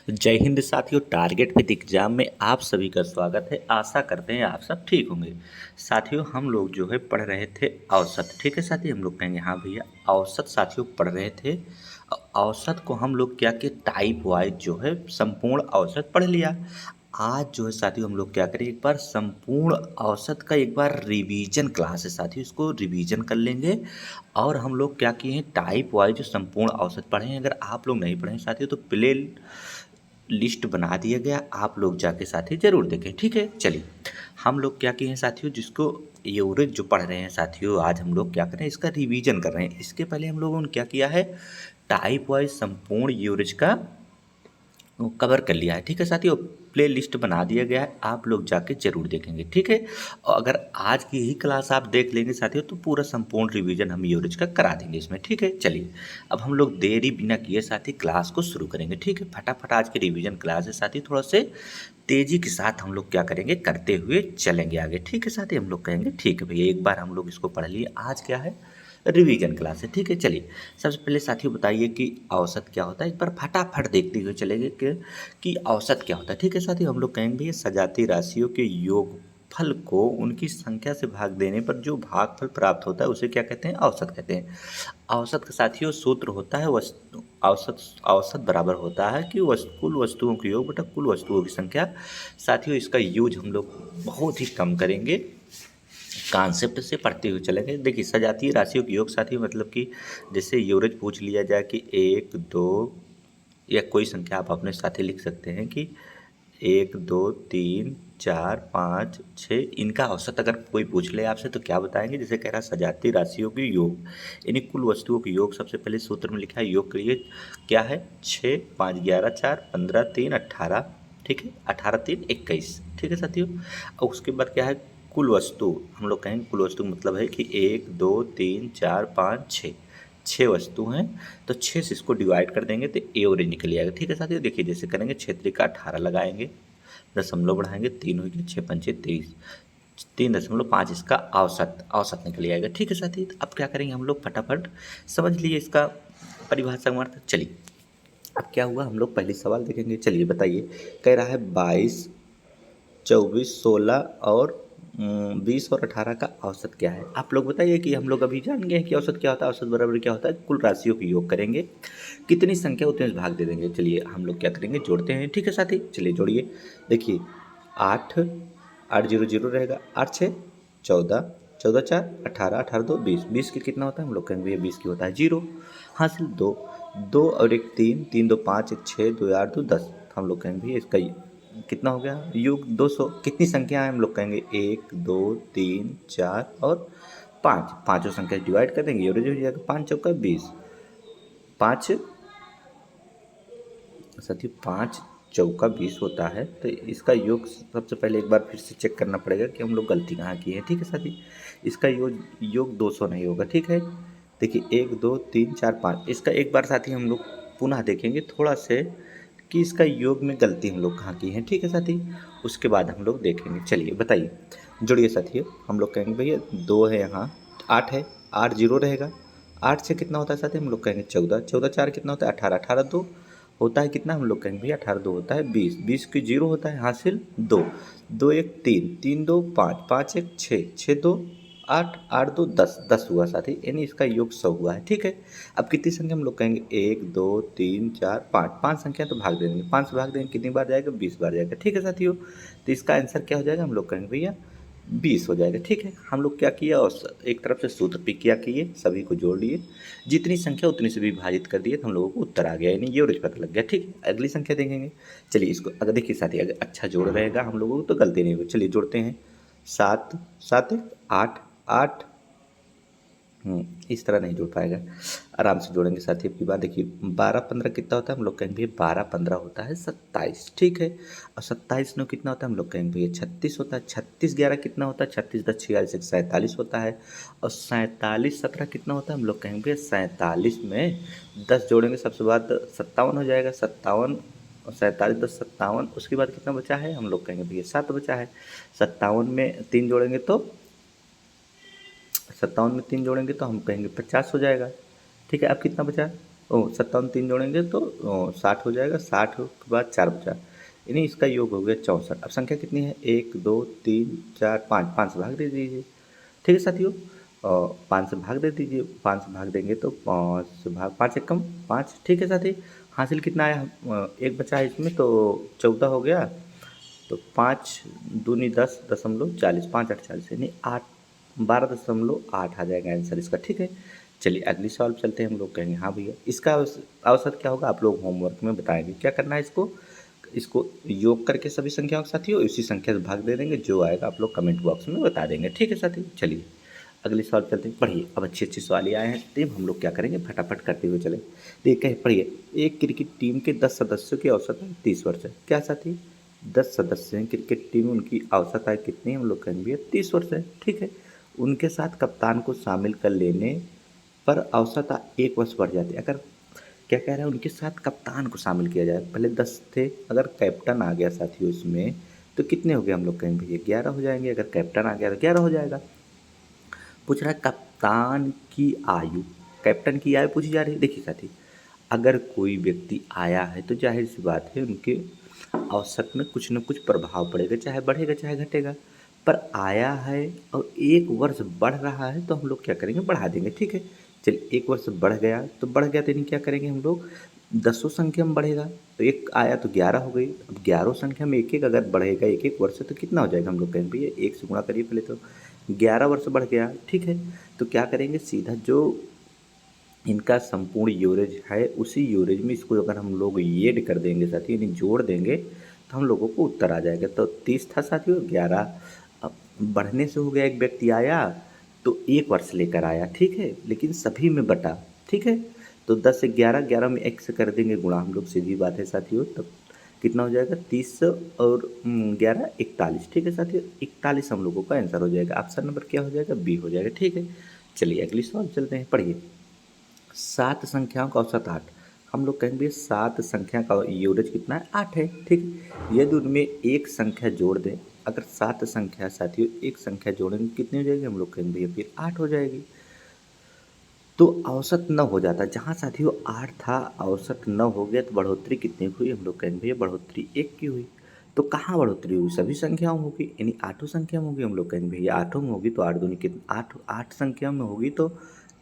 जय हिंद साथियों। Target with exam में आप सभी का स्वागत है। आशा करते हैं आप सब ठीक होंगे। साथियों हम लोग जो है पढ़ रहे थे औसत। ठीक है साथी, हम लोग कहेंगे हाँ भैया औसत। साथियों पढ़ रहे थे औसत को हम लोग क्या किए, टाइप वाइज जो है संपूर्ण औसत पढ़ लिया। आज जो है साथियों हम लोग क्या करें, एक बार संपूर्ण औसत का एक बार रिवीजन क्लास है साथियों, इसको रिवीजन कर लेंगे। और हम लोग क्या किए हैं, टाइप वाइज जो संपूर्ण औसत पढ़े हैं। अगर आप लोग नहीं पढ़े हैं साथियों तो प्ले लिस्ट बना दिया गया, आप लोग जाके साथी ज़रूर देखें। ठीक है, चलिए हम लोग क्या किए हैं साथियों, जिसको एवरेज जो पढ़ रहे हैं साथियों, आज हम लोग क्या करें, इसका रिवीजन कर रहे हैं। इसके पहले हम लोगों ने क्या किया है, टाइप वाइज संपूर्ण एवरेज का कवर कर लिया है। ठीक है साथियों, प्ले लिस्ट बना दिया गया है, आप लोग जाके जरूर देखेंगे। ठीक है, और अगर आज की ही क्लास आप देख लेंगे साथियों तो पूरा संपूर्ण रिवीजन हम एवरेज का करा देंगे इसमें। ठीक है, चलिए अब हम लोग देरी बिना किए साथी क्लास को शुरू करेंगे। ठीक है, फटाफट आज की रिवीजन क्लास है साथी, थोड़ा से तेजी के साथ हम लोग क्या करेंगे, करते हुए चलेंगे आगे। ठीक है साथी, हम लोग कहेंगे ठीक है भैया, एक बार हम लोग इसको पढ़ लिए। आज क्या है, रिवीजन क्लास है। ठीक है, चलिए सबसे पहले साथियों बताइए कि औसत क्या होता है। एक बार फटाफट देखते हुए चलेंगे कि औसत क्या होता है। ठीक है साथियों, हम लोग कहेंगे भैया सजातीय राशियों के योगफल को उनकी संख्या से भाग देने पर जो भागफल प्राप्त होता है उसे क्या कहते हैं, औसत कहते हैं। औसत का साथियों सूत्र होता है वस्तु औसत। औसत बराबर होता है कि कुल वस्तुओं के योग बटा कुल वस्तुओं की संख्या। साथियों इसका यूज हम लोग बहुत ही कम करेंगे, कॉन्सेप्ट से पढ़ते हुए चलेंगे। देखिए सजातीय राशियों के योग साथियों मतलब कि जैसे एवरेज पूछ लिया जाए कि 1 2 या कोई संख्या आप अपने साथ ही लिख सकते हैं कि 1 2 3 4 5 6, इनका औसत अगर कोई पूछ ले आपसे तो क्या बताएंगे। जैसे कह रहा सजातीय राशियों के योग यानी कुल वस्तुओं के योग, सबसे पहले सूत्र में लिखा है योग के लिए क्या है, 6 5 11 4 15 3 18। ठीक है, 18 3 21। ठीक है साथियों, और उसके बाद क्या है, कुल वस्तु। हम लोग कहेंगे कुल वस्तु मतलब है कि 1 2 3 4 5 6, 6 वस्तु हैं तो 6 से इसको डिवाइड कर देंगे तो एवरेज निकल जाएगा। ठीक है साथियों, देखिए जैसे करेंगे क्षेत्रीय का 18 लगाएंगे, दशमलव बढ़ाएंगे, 3 हो गया, 6 5 23, 3.5 इसका औसत औसत निकल जाएगा। ठीक है साथी, अब क्या करेंगे हम लोग, फटाफट समझ लिए इसका परिभाषा का अर्थ। चलिए अब क्या हुआ, हम लोग पहले सवाल देखेंगे। चलिए बताइए, कह रहा है 22 24 16 और 20 और 18 का औसत क्या है। आप लोग बताइए कि हम लोग अभी जान गए हैं कि औसत क्या होता है। औसत बराबर क्या होता है, कुल राशियों का योग करेंगे, कितनी संख्या उतने से भाग दे देंगे। चलिए हम लोग क्या करेंगे, जोड़ते हैं। ठीक है साथी, चलिए जोड़िए। देखिए 8 8 0 0 रहेगा, 8 6 14, 14 4 18, 18 2 20, 20 की कितना होता है, हम लोग कहेंगे 20 की होता है 0। हासिल 2 2 और 1 3, 3 2 5, 1 6, 2 8 2 10, हम लोग कहेंगे भैया इसका कितना हो गया, योग 200। कितनी संख्या है, हम लोग कहेंगे 1 2 3 4 और 5, पाँचों संख्या डिवाइड कर देंगे, एवरेज हो जाएगा 5 चौका 20, 5 साथियों 5 चौका 20 होता है। तो इसका योग सबसे पहले एक बार फिर से चेक करना पड़ेगा कि हम लोग गलती कहाँ की है। ठीक है साथी, इसका योग 200 नहीं होगा। ठीक है, देखिए 1 2 3 4 5, इसका एक बार साथी हम लोग पुनः देखेंगे थोड़ा से कि इसका योग में गलती हम लोग कहाँ की है। ठीक है साथी, उसके बाद हम लोग देखेंगे। चलिए बताइए, जोड़िए साथियों। हम लोग कहेंगे भैया 2 है यहाँ, 8 है, 8 0 रहेगा, 8 से कितना होता है साथी, हम लोग कहेंगे 14, 14 4 कितना होता है 18, 18 2 होता है कितना, हम लोग कहेंगे भैया 18 2 होता है 20, 20 की 0 होता है, हासिल 2, 2 1 3, 3 2 5, 5 1 6, 6 2 8, 8 2 10, 10 हुआ साथी, यानी इसका योग 100 हुआ है। ठीक है, अब कितनी संख्या, हम लोग कहेंगे 1 2 3 4 5, 5 संख्या तो भाग देंगे, 5 से भाग देंगे कितनी बार जाएगा, 20 बार जाएगा। ठीक है साथियों, तो इसका आंसर क्या हो जाएगा, हम लोग कहेंगे भैया 20 हो जाएगा। ठीक है, हम लोग क्या किया, और एक तरफ से सूत्र पे क्या किए, सभी को जोड़ लिए, जितनी संख्या उतनी से विभाजित कर दिए तो हम लोगों को उत्तर आ गया, यानी ये एवरेज पता लग गया। ठीक है, अगली संख्या देखेंगे। चलिए इसको अगर देखिए साथी, अगर अच्छा जोड़ रहेगा हम लोगों को तो गलती नहीं होगी। चलिए जोड़ते हैं, 7 7 1 8 8, इस तरह नहीं जोड़ पाएगा, आराम से जोड़ेंगे साथी। अब की बात देखिए, 12 15 कितना होता है, हम लोग कहेंगे 12 15 होता है 27। ठीक है, और 27 9 कितना होता है, हम लोग कहेंगे भैया 36 होता है। 36 11 कितना होता है, 36 10 46 47 होता है। और 47 17 कितना होता है, हम लोग कहेंगे भैया 47 में 10 जोड़ेंगे, सबसे बाद 57 हो जाएगा, 57 और 47 10 57, उसके बाद कितना बचा है, हम लोग कहेंगे भैया 7 बचा है। 57 में 3 जोड़ेंगे तो 57 में 3 जोड़ेंगे तो हम कहेंगे 50 हो जाएगा। ठीक है, अब कितना बचा, 57 3 जोड़ेंगे तो 60 हो जाएगा, 60 के बाद 4 बचा, यानी इसका योग हो गया 64। अब संख्या कितनी है, 1 2 3 4 5, 5 से भाग दे दीजिए। ठीक है साथियों, 5 से भाग दे दीजिए, 5 से भाग देंगे तो 5 से भाग 5 एक कम 5। ठीक है साथी, हासिल कितना आया, एक बचा है इसमें तो 14 हो गया, तो 5 दूनी 10 दशमलव 40, 5 8 40 यानी 8 12.8 आ जाएगा आंसर इसका। ठीक है, चलिए अगली सवाल चलते हैं। हम लोग कहेंगे हाँ भैया इसका औसत क्या होगा, आप लोग होमवर्क में बताएंगे क्या करना है। इसको इसको योग करके सभी संख्याओं के साथियों इसी संख्या से भाग दे देंगे, जो आएगा आप लोग कमेंट बॉक्स में बता देंगे। ठीक है साथियों, चलिए अगले सवाल चलते हैं। पढ़िए, अब अच्छे अच्छे सवाल ही आए हैं, टीम हम लोग क्या करेंगे फटाफट करते हुए चले। देखिए पढ़िए, एक क्रिकेट टीम के 10 सदस्यों की औसत आयु 30 वर्ष है। क्या साथी, 10 सदस्य हैं क्रिकेट टीम में, उनकी औसत आयु कितनी है, हम लोग कहेंगे 30 वर्ष है। ठीक है, उनके साथ कप्तान को शामिल कर लेने पर औसत आयु 1 वर्ष बढ़ जाती है। अगर क्या कह रहा है, उनके साथ कप्तान को शामिल किया जाए, पहले 10 थे, अगर कैप्टन आ गया साथियों इसमें तो कितने हो गए, हम लोग कहेंगे भैया 11 हो जाएंगे। अगर कैप्टन आ गया तो 11 हो जाएगा। पूछ रहा है कप्तान की आयु, कैप्टन की आयु पूछी जा रही है। देखिए साथी, अगर कोई व्यक्ति आया है तो जाहिर सी बात है उनके औसत में कुछ न कुछ प्रभाव पड़ेगा, चाहे बढ़ेगा चाहे घटेगा। पर आया है और 1 वर्ष बढ़ रहा है तो हम लोग क्या करेंगे, बढ़ा देंगे। ठीक है, चलिए 1 वर्ष बढ़ गया तो बढ़ गया, तो यानी क्या करेंगे हम लोग, 10 संख्या में बढ़ेगा तो एक आया तो 11 हो गई। अब 11 संख्या में एक एक अगर बढ़ेगा एक एक वर्ष तो कितना हो जाएगा, हम लोग कहेंगे भैया 1 से गुणा करिए पहले, तो 11 वर्ष बढ़ गया। ठीक है, तो क्या करेंगे, सीधा जो इनका संपूर्ण यूरेज है उसी यूरेज में इसको अगर हम लोग ऐड कर देंगे साथियों, यानी जोड़ देंगे तो हम लोगों को उत्तर आ जाएगा। तो 30 था साथियों, 11 अब बढ़ने से हो गया, एक व्यक्ति आया तो 1 वर्ष लेकर आया। ठीक है, लेकिन सभी में बटा। ठीक है, तो 10 से 11, 11 में 1 से कर देंगे गुणा हम लोग, सीधी बात है साथियों, तब कितना हो जाएगा 30 और 11 41। ठीक है साथियों, 41 हम लोगों का आंसर हो जाएगा। ऑप्शन नंबर क्या हो जाएगा, बी हो जाएगा। ठीक है, चलिए अगली सवाल चलते हैं। पढ़िए, 7 संख्याओं का औसत 8, हम लोग कहेंगे 7 संख्या का यूरेज कितना है, 8 है। ठीक, यदि उनमें एक संख्या जोड़ दें, अगर 7 संख्या साथियों एक संख्या जोड़ेंगे कितनी हो जाएगी, हम लोग कहेंगे भैया फिर 8 हो जाएगी। तो औसत 9 हो जाता है, जहाँ साथियों 8 था औसत 9 हो गया तो बढ़ोतरी कितनी हुई, हम लोग कहेंगे भैया बढ़ोतरी 1 की हुई। तो कहाँ बढ़ोतरी हुई, सभी संख्याओं में होगी, यानी 8 संख्या में होगी। हम लोग कहेंगे भैया 8 में होगी तो 8 दूनी कितना, 8 संख्या में होगी तो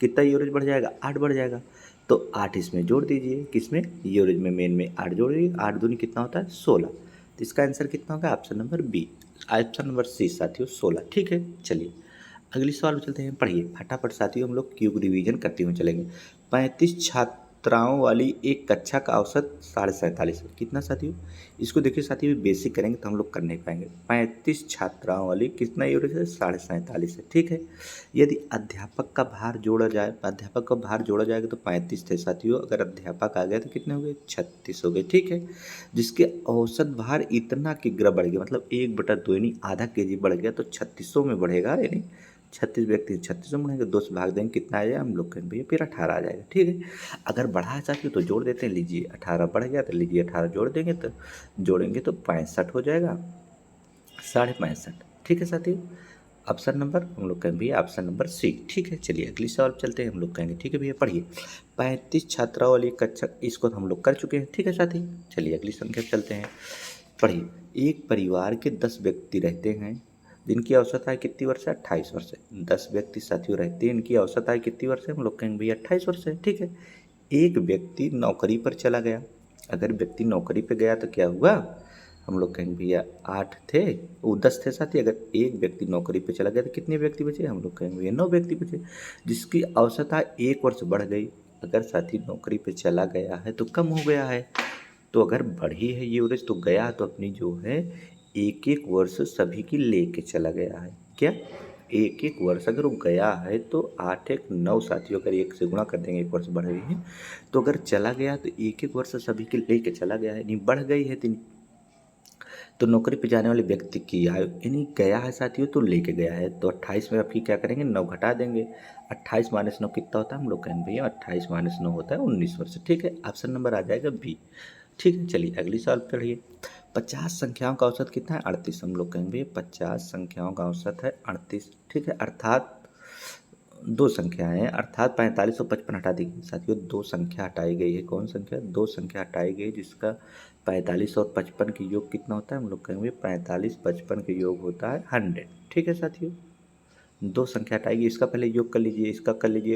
कितना यूरेज बढ़ जाएगा, 8 बढ़ जाएगा। तो 8 इसमें जोड़ दीजिए, किसमें, यूरेज में, मेन में 8 जोड़िए, 8 दूनी कितना होता है 16। तो इसका आंसर कितना होगा, option number B, option number C साथियों 16। ठीक है, चलिए अगली सवाल में चलते हैं। पढ़िए फटाफट साथियों, हम लोग क्यूब रिवीजन करते हुए चलेंगे। 35 छात्राओं वाली एक कक्षा का औसत 47.5, कितना साथियों, इसको देखिए साथियों बेसिक करेंगे तो हम लोग कर नहीं पाएंगे। 35 छात्राओं वाली कितना यूनिट है, 47.5 है। ठीक है, यदि अध्यापक का भार जोड़ा जाए, अध्यापक का भार जोड़ा जाएगा तो 35 थे साथियों, अगर अध्यापक आ गया तो कितने हो गए, 36 हो गए। ठीक है, जिसके औसत भार इतना कि ग्रह बढ़ गया, मतलब 1/2 यानी आधा केजी बढ़ गया तो 3600 में बढ़ेगा, यानी 36 व्यक्ति 36 में बढ़ेंगे, 2 से भाग देंगे कितना आ जाएगा, हम लोग कहेंगे भैया फिर 18 आ जाएगा। ठीक है, अगर बढ़ा है साथियों तो जोड़ देते हैं, लीजिए 18 बढ़ गया तो लीजिए 18 जोड़ देंगे तो जोड़ेंगे तो 65 हो जाएगा, 65.5। ठीक है साथियों, ऑप्शन नंबर हम लोग कहेंगे भैया ऑप्शन नंबर सी। ठीक है, चलिए अगली सवाल चलते हैं। हम लोग कहेंगे ठीक है भैया, पढ़िए 35 छात्राओं वाली कक्षा, इसको हम लोग कर चुके हैं। ठीक है साथी, चलिए अगली संख्या चलते हैं। पढ़िए, एक परिवार के 10 व्यक्ति रहते हैं जिनकी औसत आयु कितनी वर्ष है, 28 वर्ष है। 10 व्यक्ति साथियों रहते हैं, इनकी औसत आयु कितनी वर्ष है, हम लोग कहेंगे भैया 28 वर्ष है। ठीक है, एक व्यक्ति नौकरी पर चला गया, अगर व्यक्ति नौकरी पर गया तो क्या हुआ, हम लोग कहेंगे भैया 8 थे, वो 10 थे साथी, अगर एक व्यक्ति नौकरी पे चला गया तो कितने व्यक्ति बचे, हम लोग कहेंगे भैया 9 व्यक्ति बचे, जिसकी औसत आयु 1 वर्ष बढ़ गई। अगर साथी नौकरी पे चला गया है तो कम हो गया है, तो अगर बढ़ी है ये एवरेज तो गया तो अपनी जो है एक एक वर्ष सभी की लेके चला गया है। क्या, एक एक वर्ष अगर वो गया है तो 8 एक 9 साथियों, अगर 1 से गुणा कर देंगे 1 वर्ष बढ़ गई है, तो अगर चला गया तो एक एक वर्ष सभी के लेके चला गया है, नहीं बढ़ गई है तो नौकरी पे जाने वाले व्यक्ति की आयु, यानी गया है साथियों तो लेके गया है, तो 28 में आपकी क्या करेंगे 9 घटा देंगे, 28 माइनस 9 कितना होता है, हम लोग कहेंगे भैया 28 माइनस 9 होता है 19 वर्ष। ठीक है, ऑप्शन नंबर आ जाएगा बी। ठीक है, चलिए अगली सवाल पढ़िए। 50 संख्याओं का औसत कितना है, 38, हम लोग कहेंगे 50 संख्याओं का औसत है 38। ठीक है, अर्थात दो संख्याएं हैं, अर्थात 45 और 55 हटा दी गई। साथियों दो संख्या हटाई गई है, कौन संख्या? दो संख्या हटाई गई जिसका 45 और 55 के योग कितना होता है? हम लोग कहेंगे 45 55 के योग होता है 100। ठीक है साथियों, दो संख्या हटाएगी, इसका पहले योग कर लीजिए, इसका कर लीजिए।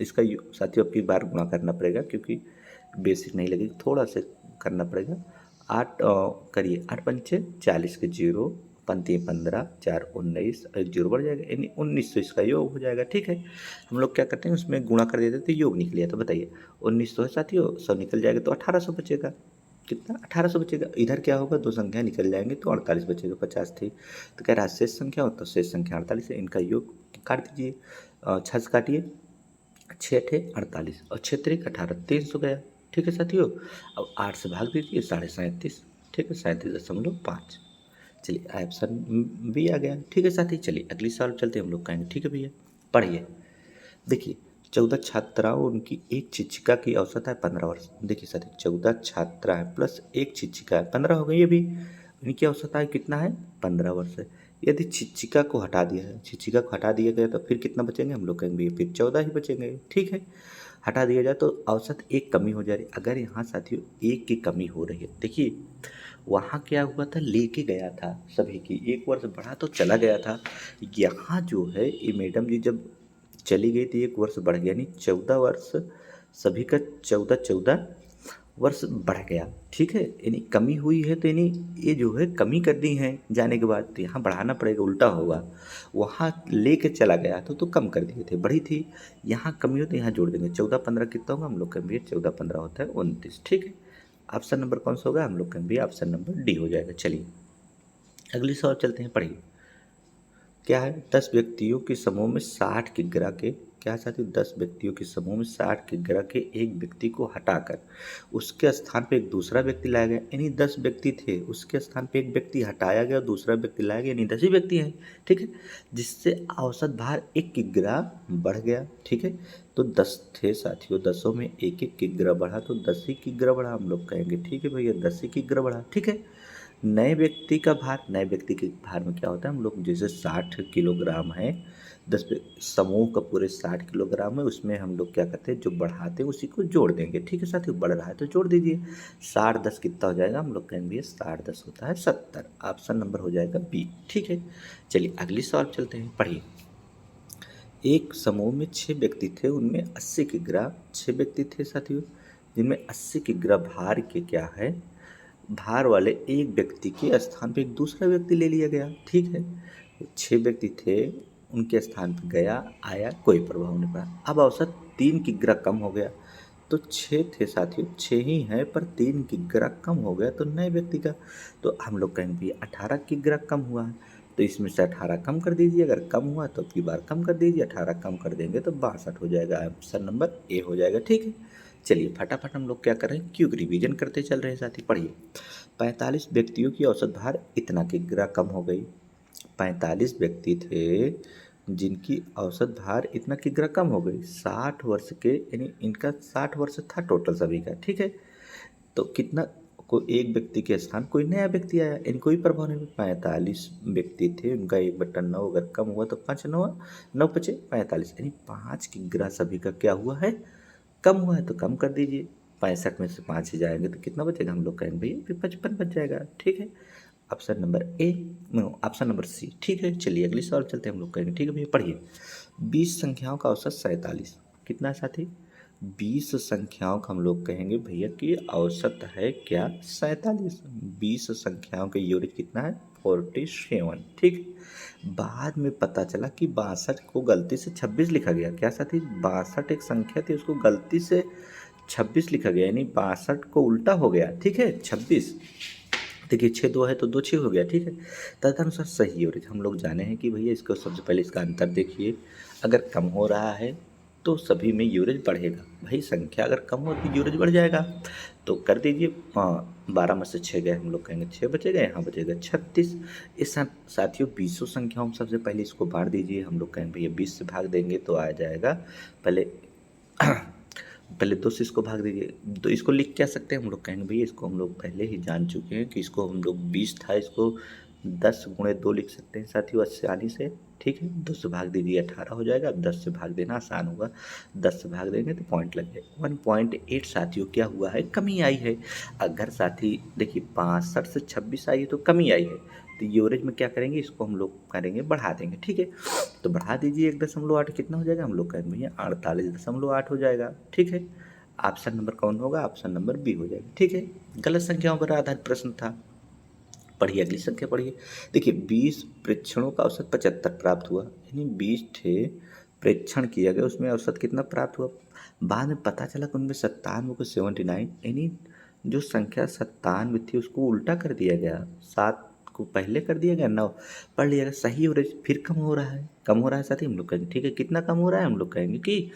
इसका साथियों अब की बार गुणा करना पड़ेगा क्योंकि बेसिक नहीं लगेगी, थोड़ा सा करना पड़ेगा। 8 करिए, 8 पंचे 40 के जीरो, पंती 15, 4 19, एक जीरो बढ़ जाएगा यानी 1900 इसका योग हो जाएगा। ठीक है, हम लोग क्या करते हैं उसमें गुणा कर देते तो योग निकल जाता। तो बताइए 1900 है साथियों, 100 निकल जाएगा तो 1800 बचेगा। कितना? 1800 बचेगा। इधर क्या होगा, दो संख्या निकल जाएंगे तो 48 बचेगा, 50 थी तो कह रहा है शेष संख्या हो, तो शेष संख्या 48 है, इनका योग काट दीजिए। 6 से काटिए, 6 थे 48 और 6 3 18, 300 गया। ठीक है साथियों, अब 8 से भाग दीजिए, 37.5। ठीक है, 37.5। चलिए ऑप्शन बी आ गया। ठीक है साथी, चलिए अगली सवाल चलते हैं हम लोग कहेंगे। ठीक है भैया, पढ़िए। देखिए 14 छात्राओं, उनकी एक शिक्षिका की औसत है 15 वर्ष। देखिए साथी 14 छात्रा है प्लस एक शिक्षिका है, 15 हो गई। ये भी इनकी औसत आयु कितना है? 15 वर्ष है। यदि शिक्षिका को हटा दिया है, शिक्षिका को हटा दिया गया तो फिर कितना बचेंगे? हम लोग कहेंगे फिर 14 ही बचेंगे। ठीक है, हटा दिया जाए तो औसत एक कमी हो जा रही। अगर यहाँ साथियों एक की कमी हो रही है, देखिए वहाँ क्या हुआ था, लेके गया था सभी की, एक वर्ष बढ़ा तो चला गया था। यहाँ जो है ये मैडम जी जब चली गई थी एक वर्ष बढ़ गया, यानी 14 वर्ष सभी का 14 वर्ष बढ़ गया। ठीक है, यानी कमी हुई है तो यानी ये जो है कमी कर दी है जाने के बाद, तो यहाँ बढ़ाना पड़ेगा, उल्टा होगा। वहाँ लेके चला गया तो कम कर दिए थे, बढ़ी थी। यहाँ कमी हो तो यहाँ जोड़ देंगे, 14 15 कितना होगा? हम लोग कहेंगे 14 15 होता है 29। ठीक है, ऑप्शन नंबर कौन सा होगा? हम लोग कहेंगे ऑप्शन नंबर डी हो जाएगा। चलिए अगली सवाल चलते हैं, पढ़िए। क्या है? 10 व्यक्तियों के समूह में 60 के ग्रह के, क्या है साथियों? 10 व्यक्तियों के समूह में 60 के ग्रह के एक व्यक्ति को हटाकर उसके स्थान पे एक दूसरा व्यक्ति लाया गया, यानी 10 व्यक्ति थे, उसके स्थान पे एक व्यक्ति हटाया गया, दूसरा व्यक्ति लाया गया, यानी 10 ही व्यक्ति हैं। ठीक है, जिससे औसत भार 1 किग्रा बढ़ गया। ठीक है, तो 10 थे साथियों, 10 में 1 किग्रा बढ़ा तो 10 ही किग्रा बढ़ा, हम लोग कहेंगे। ठीक है भैया, 10 ही किग्रा बढ़ा। ठीक है, नए व्यक्ति का भार, नए व्यक्ति के भार में क्या होता है? हम लोग जैसे 60 किलोग्राम है, 10 समूह का पूरे 60 किलोग्राम है, उसमें हम लोग क्या करते हैं, जो बढ़ाते हैं उसी को जोड़ देंगे। ठीक है साथियों, बढ़ रहा है तो जोड़ दीजिए। 60 10 कितना हो जाएगा? हम लोग कहेंगे 60 10 होता है 70। ऑप्शन नंबर हो जाएगा बी। ठीक है, चलिए अगली सवाल चलते हैं, पढ़िए। एक समूह में 6 व्यक्ति थे, उनमें 80 किग्रा, 6 व्यक्ति थे साथियों, जिनमें 80 किग्रा भार के क्या है, भार वाले एक व्यक्ति के स्थान पे एक दूसरा व्यक्ति ले लिया गया। ठीक है, तो 6 व्यक्ति थे, उनके स्थान पे गया आया, कोई प्रभाव नहीं पड़ा। अब औसत 3 किग्रा कम हो गया, तो 6 थे साथियों, 6 ही हैं पर 3 किग्रा कम हो गया, तो नए व्यक्ति का तो हम लोग कहेंगे 18 किग्रा कम हुआ है, तो इसमें से 18 कम कर दीजिए। अगर कम हुआ तो अब की बार कम कर दीजिए, 18 कम कर देंगे तो 62 हो जाएगा। ऑप्शन नंबर ए हो जाएगा। ठीक है, चलिए फटाफट हम लोग क्या कर रहे हैं, क्योंकि रिवीजन करते चल रहे हैं साथी। पढ़िए, 45 व्यक्तियों की औसत भार इतना किग्रा कम हो गई। 45 व्यक्ति थे जिनकी औसत भार इतना किग्रा कम हो गई, 60 वर्ष के, यानी इनका 60 वर्ष था टोटल सभी का। ठीक है, तो कितना, को एक व्यक्ति के स्थान कोई नया व्यक्ति आया, यानी कोई प्रभाव नहीं। 45 व्यक्ति थे, उनका 1/9 अगर कम हुआ तो 5 9 9 बचे 45, यानी 5 किग्रा सभी का क्या हुआ है, कम हुआ है, तो कम कर दीजिए। 65 में से 5 ही जाएंगे तो कितना बचेगा? हम लोग कहेंगे भैया फिर 55 बच जाएगा। ठीक है, option number A, option number C. ठीक है, चलिए अगली सवाल चलते हैं हम लोग कहेंगे। ठीक है भैया, पढ़िए। 20 संख्याओं का औसत 47, कितना है साथी? 20 संख्याओं का हम लोग कहेंगे भैया कि औसत है क्या? 47। 20 संख्याओं का यूनिट कितना है? 47। ठीक, बाद में पता चला कि 62 को गलती से 26 लिखा गया। क्या साथी? 62 एक संख्या थी, उसको गलती से 26 लिखा गया, यानी 62 को उल्टा हो गया। ठीक है, 26, देखिए 6 2 है तो 2 6 हो गया। ठीक है, तदनुसार सही हो रही है। हम लोग जाने हैं कि भैया इसको सबसे पहले इसका अंतर देखिए, अगर कम हो रहा है तो सभी में यूरेज बढ़ेगा। भाई संख्या अगर कम हो तो यूरेज बढ़ जाएगा, तो कर दीजिए। 12 में से 6 गए, हम लोग कहेंगे 6 बचेगा, यहाँ बचेगा 36। इस साथियों 20 संख्याओं में सबसे पहले इसको बांट दीजिए। हम लोग कहेंगे भैया 20 से भाग देंगे तो आ जाएगा, पहले पहले 2 से इसको भाग दीजिए, तो इसको लिख क्या सकते हैं? हम लोग कहेंगे भैया इसको हम लोग पहले ही जान चुके हैं कि इसको हम लोग 20 था, इसको 10 गुणे 2 लिख सकते हैं साथियों आसानी से। ठीक है, 2 से भाग दीजिए 18 हो जाएगा। अब 10 से भाग देना आसान होगा, 10 से भाग देंगे तो पॉइंट लग जाएगा। 1.8 साथियों क्या हुआ है, कमी आई है। अगर साथी देखिए 65 से 26 आई है तो कमी आई है, तो एवरेज में क्या करेंगे, इसको हम लोग करेंगे बढ़ा देंगे। ठीक है, तो बढ़ा दीजिए 1.8 कितना हो जाएगा, हम लोग कहेंगे भैया 48.8 हो जाएगा। ठीक है, ऑप्शन नंबर कौन होगा, ऑप्शन नंबर बी हो जाएगा। ठीक है, गलत संख्याओं पर आधारित प्रश्न था। पढ़िए अगली संख्या पढ़िए। देखिए 20 प्रेक्षणों का औसत 75 प्राप्त हुआ, यानी 20 थे प्रेक्षण किया गया, उसमें औसत कितना प्राप्त हुआ। बाद में पता चला कि उनमें 97 को 79, यानी जो संख्या 97 थी उसको उल्टा कर दिया गया, 7 को पहले कर दिया गया, 9 पढ़ लिया गया। सही एवरेज फिर कम हो रहा है, कम हो रहा है साथी, हम लोग कहेंगे ठीक है कितना कम हो रहा है, हम लोग कहेंगे कि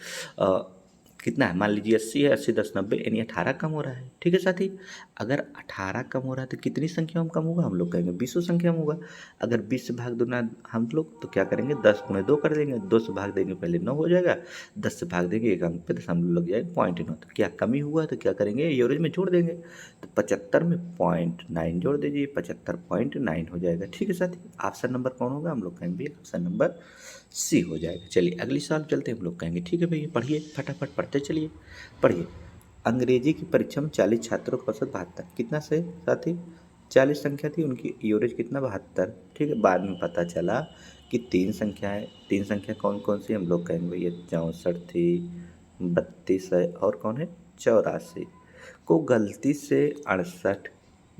कितना है, मान लीजिए 80 है, 80 10 90, यानी 18 कम हो रहा है। ठीक है साथी, अगर 18 कम हो रहा है तो कितनी संख्या में कम होगा, हम लोग कहेंगे 20 संख्या में होगा। अगर 20 से भाग देना हम लोग तो क्या करेंगे, 10 गुणे 2 कर देंगे, 2 से भाग देंगे पहले 9 हो जाएगा, 10 से भाग देंगे एक अंक पे दशमलव लग जाएगा 0.9। तो क्या कमी हुआ है तो क्या करेंगे, एवरेज में जोड़ देंगे, तो 75 में 0.9 जोड़ दीजिए, 75.9 हो जाएगा। ठीक है साथी, ऑप्शन नंबर कौन होगा, हम लोग कहेंगे ऑप्शन नंबर सी हो जाएगा। चलिए अगली सवाल चलते हैं, हम लोग कहेंगे ठीक है भैया, पढ़िए फटाफट पढ़ते चलिए। पढ़िए, अंग्रेजी की परीक्षा में 40 छात्रों का औसत 72, कितना से साथी, 40 संख्या थी, उनकी एवरेज कितना 72। ठीक है, बाद में पता चला कि 3 संख्याएं, 3 संख्या कौन कौन सी, हम लोग कहेंगे भैया 64 थी, 32 है, और कौन है 84 को गलती से 68।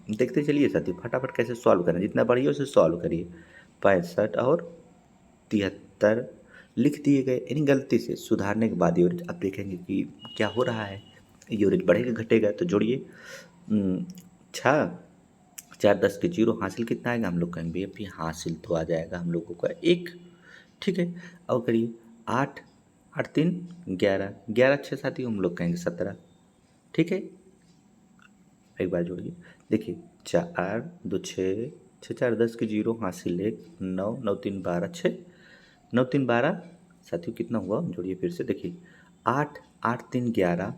देखते चलिए साथी फटाफट कैसे सॉल्व करें, जितना बढ़िया उसे सॉल्व करिए। 65 और 73 लिख दिए गए, यानी गलती से सुधारने के बाद एवरेज। अब देखेंगे कि क्या हो रहा है, एवरेज बढ़ेगा घटेगा, तो जोड़िए। 6 4 10 के 0, हासिल कितना आएगा, हम लोग कहेंगे भैया फिर हासिल तो आ जाएगा हम लोगों का 1। ठीक है, और करिए 8 8 3 11, 11 6 साथी हम लोग कहेंगे 17। ठीक है, एक बार जोड़िए, देखिए 4 2 6 6 4 10 के 0, हासिल 1, 9 9 3 12 6, 9 3 12 साथियों कितना हुआ, जोड़िए फिर से, देखिए 8 8 3 11।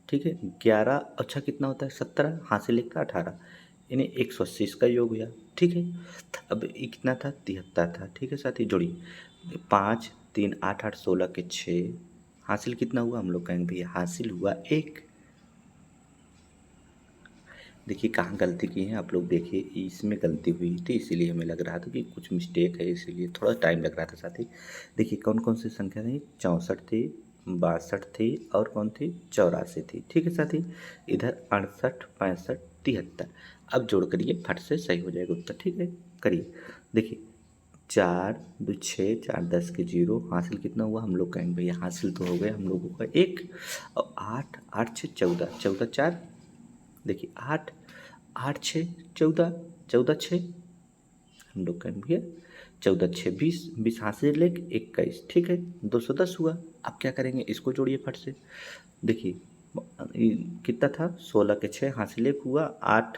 ठीक है, 11 अच्छा कितना होता है 17, हासिल 1 का 18, यानी 180 इसका योग हुआ। ठीक है, अब ये कितना था 73 था। ठीक है साथी, जोड़िए 5 3 8 8 16 के 6, हासिल कितना हुआ, हम लोग कहेंगे भैया हासिल हुआ 1। देखिए कहाँ गलती की है आप लोग, देखिए इसमें गलती हुई थी, इसीलिए हमें लग रहा था कि कुछ मिस्टेक है, इसीलिए थोड़ा टाइम लग रहा था साथी। देखिए कौन कौन सी संख्या थी, 64 थी, 62 थी, और कौन थी 84 थी। ठीक है साथी, इधर 68 65 73। अब जोड़ करिए फट से सही हो जाएगा उत्तर। ठीक है, करिए, देखिए 4 2 6 4 10 के 0, हासिल कितना हुआ, हम लोग कहेंगे भैया हासिल तो हो गया हम लोगों का 1, और 8 8 6 14 14 4, देखिए 8 8 6 14 14 6, हम लोग कहेंगे भैया 14 6 20, 20 हासिल 1 21। ठीक है, 210 हुआ। अब क्या करेंगे, इसको जोड़िए फट से, देखिए ये कितना था 16 के 6, हासिल 1 हुआ, 8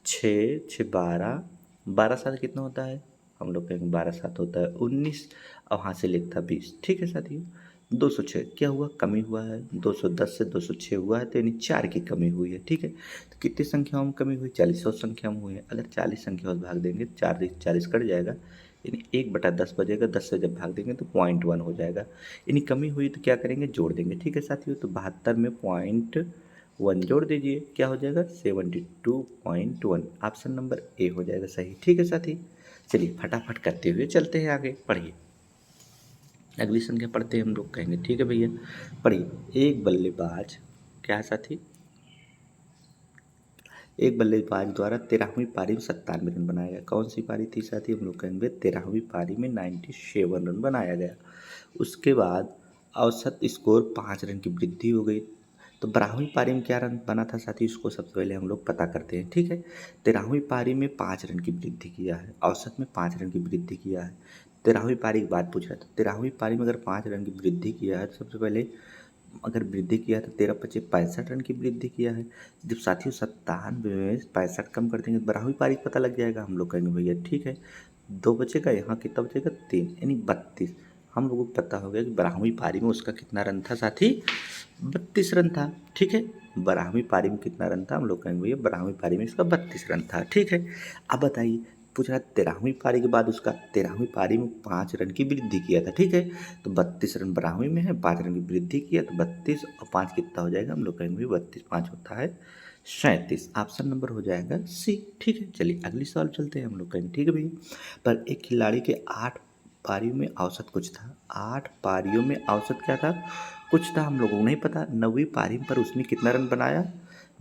6 6 12, 12 साथ कितना होता है, हम लोग कहेंगे 12 साथ होता है 19, और हासिल 1 था 20। ठीक है साथियों, 206 क्या हुआ, कमी हुआ है, 210 से 206 हुआ है, तो यानी 4 की कमी हुई है। ठीक है, तो कितनी संख्याओं में कमी हुई, 40 संख्या में हुई है। अगर 40 संख्या में भाग देंगे 4 40 कट जाएगा, यानी 1/10 बचेगा, 10 से जब भाग देंगे तो 0.1 हो जाएगा, यानी कमी हुई तो क्या करेंगे, जोड़ देंगे। ठीक है साथियों, तो 72 में 0.1 जोड़ दीजिए, क्या हो जाएगा 72.1, ऑप्शन नंबर ए हो जाएगा सही। ठीक है साथी, चलिए फटाफट करते हुए चलते हैं आगे, पढ़िए अगली संख्या पढ़ते हैं, हम लोग कहेंगे ठीक है भैया, पढ़िए एक बल्लेबाज, क्या है साथी, एक बल्लेबाज द्वारा 13वीं पारी में 97 रन बनाया गया। कौन सी पारी थी साथी, हम लोग कहेंगे 13वीं पारी में 97 रन बनाया गया। उसके बाद औसत स्कोर 5 रन की वृद्धि हो गई। तो 12वीं पारी में क्या रन बना था साथी, उसको सबसे पहले हम लोग पता करते हैं। ठीक है, 13वीं पारी में 5 रन की वृद्धि किया है, औसत में 5 रन की वृद्धि किया है। 13वीं पारी की बात पूछ रहा था, 13वीं पारी में अगर 5 रन की वृद्धि किया है तो सबसे पहले अगर वृद्धि किया तो 13 पच्चीस 65 रन की वृद्धि किया है। जब साथियों 97 में 65 कम कर देंगे तो 12वीं पारी का पता लग जाएगा, हम लोग कहेंगे भैया ठीक है, 2 बचेगा, यहाँ कितना बचेगा 3, यानी 32। हम लोगों को पता हो गया कि 12वीं पारी में उसका कितना रन था साथी, 32 रन था। ठीक है, 12वीं पारी में कितना रन था, हम लोग कहेंगे भैया 12वीं पारी में इसका 32 रन था। ठीक है, अब बताइए पूछ रहा है 13वीं पारी के बाद उसका 13वीं पारी में 5 रन की वृद्धि किया था, ठीक है। तो 32 रन 12वीं में है, 5 रन की वृद्धि किया तो 32 और 5 कितना हो जाएगा, हम लोग कहेंगे 32 5 होता है 37। ऑप्शन नंबर हो जाएगा सी, ठीक है। चलिए अगली सवाल चलते हैं, हम लोग कहेंगे ठीक है भैया। पर एक खिलाड़ी के 8 पारियों में औसत कुछ था, 8 पारियों में औसत क्या था, कुछ था, हम लोगों को नहीं पता। 9वीं पारी पर उसने कितना रन बनाया,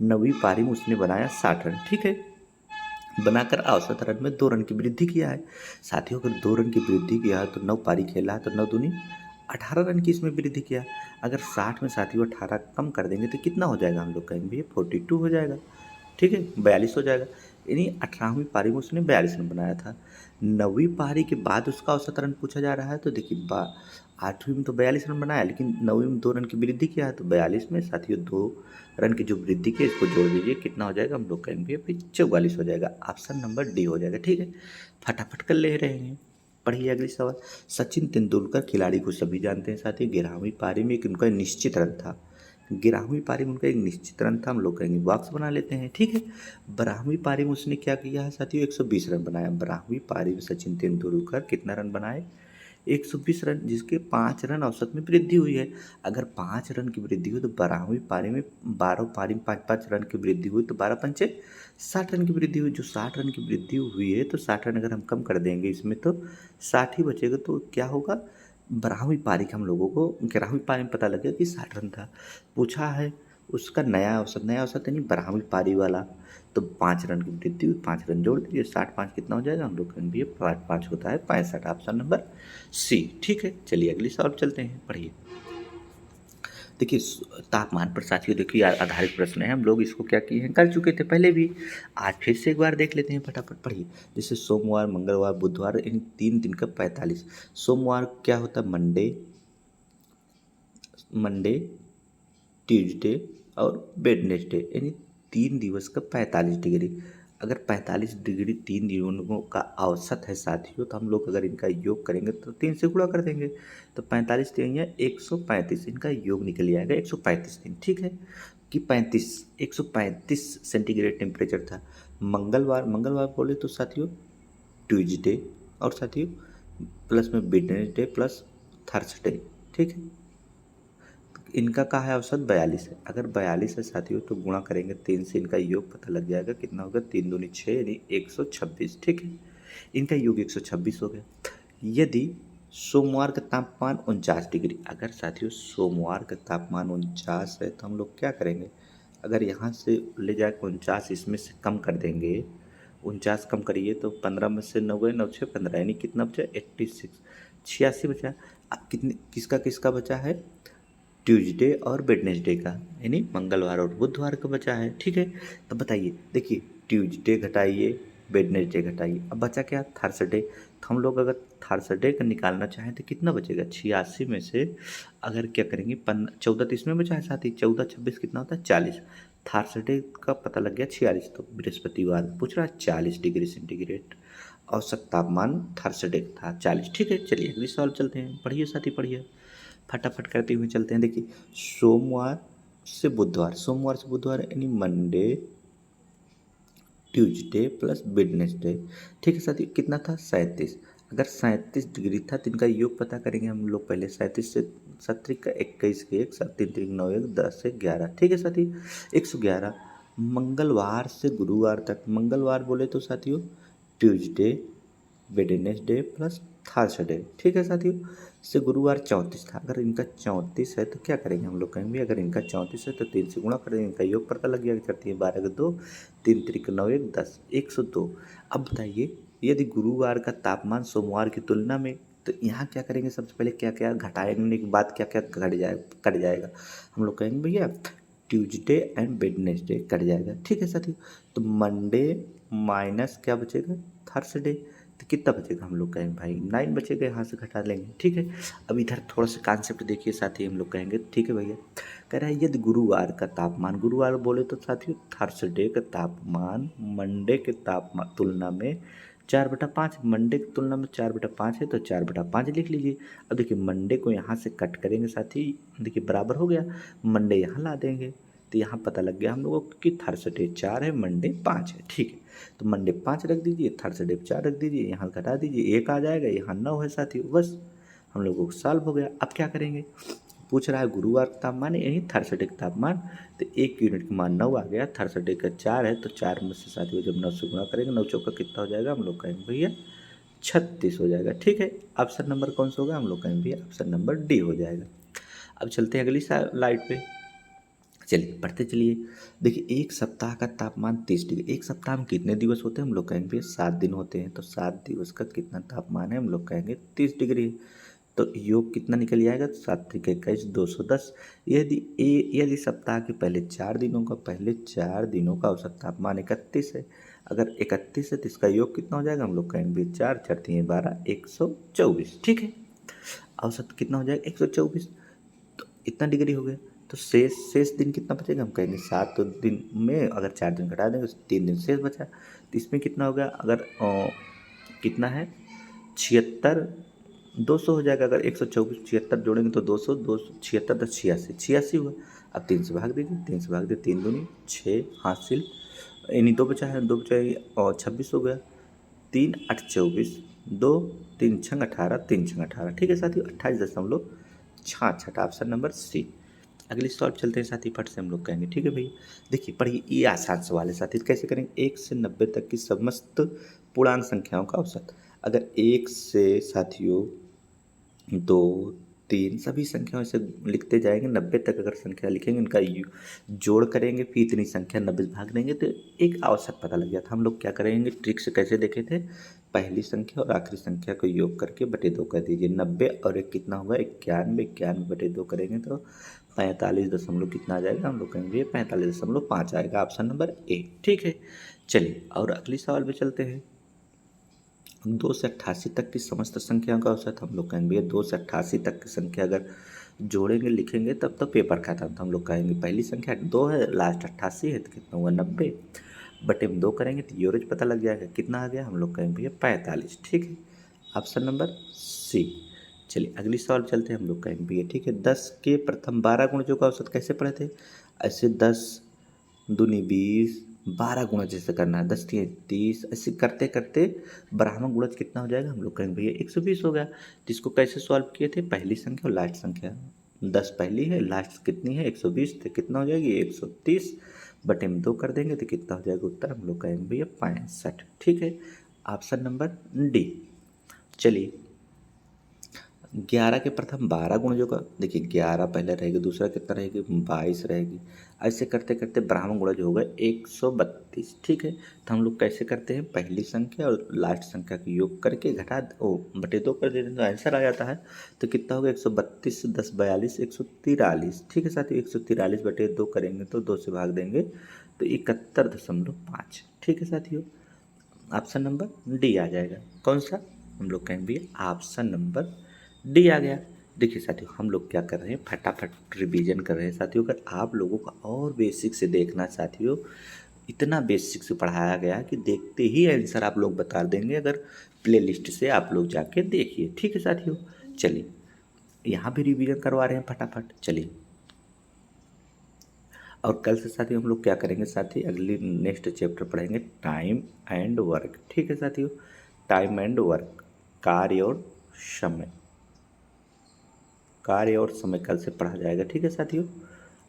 9वीं पारी में उसने बनाया 60 रन, ठीक है। बनाकर औसत रन में 2 रन की वृद्धि किया है। साथियों अगर 2 रन की वृद्धि किया है तो 9 पारी खेला है तो 9 दूनी 18 रन की इसमें वृद्धि किया। अगर 60 में साथियों 18 कम कर देंगे तो कितना हो जाएगा, हम लोग कहेंगे भैया 42 हो जाएगा, ठीक है, 42 हो जाएगा। यानी 18वीं पारी में उसने 42 रन बनाया था। 9वीं पारी के बाद उसका औसत रन पूछा जा रहा है तो देखिए 8वीं में तो 42 रन बनाया, लेकिन 9वीं में 2 रन की वृद्धि किया है तो 42 में साथियों 2 रन की जो वृद्धि की इसको जोड़ दीजिए, कितना हो जाएगा, हम लोग कहेंगे फिर 44 हो जाएगा। ऑप्शन नंबर डी हो जाएगा, ठीक है। फटाफट कर ले रहे हैं। पढ़िए अगली सवाल। सचिन तेंदुलकर खिलाड़ी को सभी जानते हैं साथियों, 11वीं पारी में एक उनका निश्चित रन था, 11वीं पारी में उनका एक निश्चित रन था, हम लोग कहेंगे बॉक्स बना लेते हैं, ठीक है। 12वीं पारी में उसने क्या किया है साथियों, 120 रन बनाया। 12वीं पारी में सचिन तेंदुलकर कितना रन बनाए, 120 रन, जिसके 5 रन औसत में वृद्धि हुई है। अगर 5 रन की वृद्धि हुई तो 12वीं पारी में 12 पारी में 5-5 रन की वृद्धि हुई तो 12 पंचे 60 रन की वृद्धि हुई। जो 60 रन की वृद्धि हुई है तो 60 रन अगर हम कम कर देंगे इसमें तो 60 ही बचेगा, तो क्या होगा, 12वीं पारी का हम लोगों को 11वीं पारी में पता लग गया कि 60 रन था। पूछा है उसका नया औसत यानी 12वीं पारी वाला, तो 5 रन की वृद्धि हुई, 5 रन जोड़ दीजिए, 60 5 कितना हो जाएगा, हम लोग कहेंगे 5 होता है 65। ऑप्शन नंबर सी, ठीक है। चलिए अगली सवाल चलते हैं, पढ़िए। देखिए तापमान पर साथियों देखिए आधारित प्रश्न है, हम लोग इसको क्या किए हैं, कर चुके थे पहले भी, आज फिर से एक बार देख लेते हैं, फटाफट पढ़िए। जैसे सोमवार मंगलवार बुधवार इन 3 दिन का 45। सोमवार क्या होता है, मंडे ट्यूसडे और वेडनेसडे, यानी 3 दिवस का 45 डिग्री। अगर 45 डिग्री 3 दिनों का औसत है साथियों, तो हम लोग अगर इनका योग करेंगे तो 3 से गुणा कर देंगे तो 45 देंगे 135, इनका योग निकल जाएगा 135 दिन, ठीक है। कि 135 सेंटीग्रेड टेम्परेचर था। मंगलवार बोले तो साथियों ट्यूसडे और साथियों प्लस में वेडनेसडे प्लस थर्सडे, ठीक है। इनका कहा है औसत 42 है। अगर 42 है साथियों तो गुणा करेंगे 3 से, इनका योग पता लग जाएगा कितना होगा, 3 दूनी 6 यानी 126, ठीक है। इनका योग 126 हो गया। यदि सोमवार का तापमान 49 डिग्री, अगर साथियों सोमवार का तापमान 49 है तो हम लोग क्या करेंगे, अगर यहाँ से ले जाकर 49 इसमें से कम कर देंगे, 49 कम करिए तो 15 में से 9 गए 9 6 15, यानी कितना बचा 86, 86 बचा। अब किसका किसका बचा है, ट्यूसडे और वेडनेसडे का, यानी मंगलवार और बुधवार का बचा है, ठीक है। तो बताइए देखिए ट्यूसडे घटाइए वेडनेसडे घटाइए, अब बचा क्या, थर्सडे। तो हम लोग अगर थर्सडे का निकालना चाहें तो कितना बचेगा, 86 में से अगर क्या करेंगे 14 तो इसमें बचा है साथ ही, 14 26 कितना होता है 40। थर्सडे का पता लग गया 46, तो बृहस्पतिवार पूछ रहा है 40 डिग्री सेंटीग्रेड औसत तापमान थर्सडे का था 40, ठीक है। चलिए अगली सवाल चलते हैं, पढ़िए साथी पढ़िए, फटाफट करते हुए चलते हैं। देखिए सोमवार से बुधवार यानी मंडे ट्यूसडे प्लस वेडनेसडे, ठीक है साथियों, कितना था 37। अगर 37 डिग्री था तो इनका योग पता करेंगे हम लोग पहले, 37 से 7 का 21 के 1 7 3 3 9 1 10 से 11, ठीक है साथी 111। मंगलवार से गुरुवार तक, मंगलवार बोले तो साथियों ट्यूसडे वेडनेसडे प्लस थर्सडे, ठीक है साथियों, से गुरुवार 34 था। अगर इनका 34 है तो क्या करेंगे, हम लोग कहेंगे अगर इनका 34 है तो 3 से गुणा करेंगे, इनका योग पता लग गया, करती है 12 के 2 3 त्रिक 9 1 10 102। अब बताइए यदि गुरुवार का तापमान सोमवार की तुलना में, तो यहाँ क्या करेंगे, सबसे पहले क्या क्या घटाने के बाद क्या क्या कट जाएगा, हम लोग कहेंगे भैया ट्यूसडे एंड वेडनेसडे कट जाएगा, ठीक है साथियों। तो मंडे माइनस क्या बचेगा थर्सडे, तो कितना बचेगा, हम लोग कहेंगे भाई 9 बचेगा, यहाँ से घटा लेंगे, ठीक है। अब इधर थोड़ा सा कॉन्सेप्ट देखिए साथी, हम लोग कहेंगे ठीक है भैया, कह रहा है यदि गुरुवार का तापमान, गुरुवार बोले तो साथियों थर्सडे का तापमान मंडे के तापमान तुलना में 4/5, मंडे की तुलना में 4/5 है तो 4/5 लिख लीजिए। अब देखिए मंडे को यहाँ से कट करेंगे साथी, देखिए बराबर हो गया, मंडे यहाँ ला देंगे तो यहाँ पता लग गया हम लोगों को कि थर्सडे 4 है, मंडे 5 है। ठीक है, तो मंडे 5 रख दीजिए, थर्सडे 4 रख दीजिए, यहाँ घटा दीजिए 1 आ जाएगा, यहाँ 9 है साथियों। बस हम लोगों को सॉल्व हो गया। अब क्या करेंगे, पूछ रहा है गुरुवार का तापमान यही थर्सडे का तापमान, तो 1 यूनिट का मान 9 आ गया, थर्सडे का 4 है, तो 4 में से साथियों जब 9 से गुणा करेंगे 9 चौका कितना हो जाएगा, हम लोग कहेंगे भैया 36 हो जाएगा। ठीक है, ऑप्शन नंबर कौन सा होगा, हम लोग कहेंगे भैया ऑप्शन नंबर डी हो जाएगा। अब चलते हैं अगली स्लाइड पे, चलिए पढ़ते चलिए। देखिए एक सप्ताह का तापमान 30 डिग्री, एक सप्ताह में कितने दिवस होते हैं, हम लोग कहेंगे 7 दिन होते हैं, तो 7 दिवस का कितना तापमान है, हम लोग कहेंगे 30 डिग्री। तो योग कितना निकल जाएगा, 7 त्रिक 21 210। यदि सप्ताह के पहले 4 दिनों का औसत तापमान 31 है, अगर 31 है तो इसका योग कितना हो जाएगा, हम लोग कहेंगे 4 4 3 12 124। ठीक है, औसत कितना हो जाएगा 124, तो इतना डिग्री हो गया। तो शेष दिन कितना बचेगा, हम कहेंगे 7 दिन में अगर 4 दिन घटा देंगे तो 3 दिन शेष बचा, तो इसमें कितना होगा, अगर कितना है 76 200 हो जाएगा। अगर 124 76 जोड़ेंगे तो 200 76 10 86 86 हुआ। अब 3 से भाग दीजिए, 3 से भाग दीजिए, 3 दूनी 6 हासिल, यानी 2 बचा है, 2 बचा और 26 हो गया, 3 8 24 2 3 6 18 3 6 18। ठीक है साथियों, 28.66, ऑप्शन नंबर सी। अगली सॉल्व चलते हैं साथी, फट से हम लोग कहेंगे। ठीक है भैया, देखिए पढ़िए, ये आसान सवाल है साथी। कैसे करेंगे, 1 से 90 तक की समस्त पूर्णांक संख्याओं का औसत। अगर 1 से साथियों 2 3 सभी संख्याओं से लिखते जाएंगे, 90 तक अगर संख्या लिखेंगे, इनका जोड़ करेंगे, फिर इतनी संख्या 90 से भाग देंगे तो एक औसत पता लग जाता। हम लोग क्या करेंगे, ट्रिक से कैसे देखे थे, पहली संख्या और आखिरी संख्या को योग करके बटे 2 कर दीजिए। 90 और 1 कितना होगा, 91, 91 बटे 2 करेंगे तो 45 दशमलव कितना आ जाएगा, हम लोग कहेंगे 45.5 आएगा, ऑप्शन नंबर ए। ठीक है, चलिए और अगली सवाल पे चलते हैं। 2 से 88 तक की समस्त संख्याओं का औसत, हम लोग कहेंगे 2 से 88 तक की संख्या अगर जोड़ेंगे लिखेंगे तब तो पेपर खाता था। हम लोग कहेंगे पहली संख्या 2 है, लास्ट 88 है, तो कितना हुआ 90, बटे में 2 करेंगे तो यूरेज पता लग जाएगा, कितना आ गया, हम लोग कहेंगे भैया 45। ठीक है, ऑप्शन नंबर सी। चलिए अगली सवाल चलते हैं, हम लोग कहेंगे भैया ठीक है, 10 के प्रथम 12 गुणजों का औसत कैसे पढ़े थे, ऐसे 10 दूनी 20 12 गुणज जैसे करना है, 10 3 30, ऐसे करते करते ब्राह्मण गुणज कितना हो जाएगा, हम लोग कहेंगे भैया 120 हो गया। तो इसको कैसे सॉल्व किए थे, पहली संख्या और लास्ट संख्या, 10 पहली है, लास्ट कितनी है 120, तो कितना हो जाएगी 130, बटे में 2 कर देंगे तो कितना हो जाएगा उत्तर, हम लोग कहेंगे भैया 65। ठीक है, ऑप्शन नंबर डी। चलिए 11 के प्रथम 12 गुणजों का, देखिए 11 पहले रहेगी, दूसरा कितना रहेगी 22 रहेगी, ऐसे करते करते ब्राह्मण गुणज हो गए 132। ठीक है, तो हम लोग कैसे करते हैं, पहली संख्या और लास्ट संख्या का योग करके घटा बटे 2 कर देते हैं तो आंसर आ जाता है। तो कितना होगा 132 10 42 143। ठीक है साथियों, 143 बटे 2 करेंगे तो 2 से भाग देंगे तो 71.5। ठीक है साथियों, ऑप्शन नंबर डी आ जाएगा। कौन सा, हम लोग कहेंगे भैया ऑप्शन नंबर डी आ गया। देखिए साथियों, हम लोग क्या कर रहे हैं, फटाफट रिवीजन कर रहे हैं साथियों। अगर आप लोगों का और बेसिक से देखना साथियों, इतना बेसिक से पढ़ाया गया कि देखते ही आंसर आप लोग बता देंगे, अगर प्ले लिस्ट से आप लोग जाके देखिए। ठीक है साथियों, चलिए यहाँ भी रिवीजन करवा रहे हैं फटाफट। चलिए और कल से साथियों हम लोग क्या करेंगे साथी, अगली नेक्स्ट चैप्टर पढ़ेंगे टाइम एंड वर्क। ठीक है साथियों, टाइम एंड वर्क, कार्य और समय, कार्य और समय कल से पढ़ा जाएगा। ठीक है साथियों,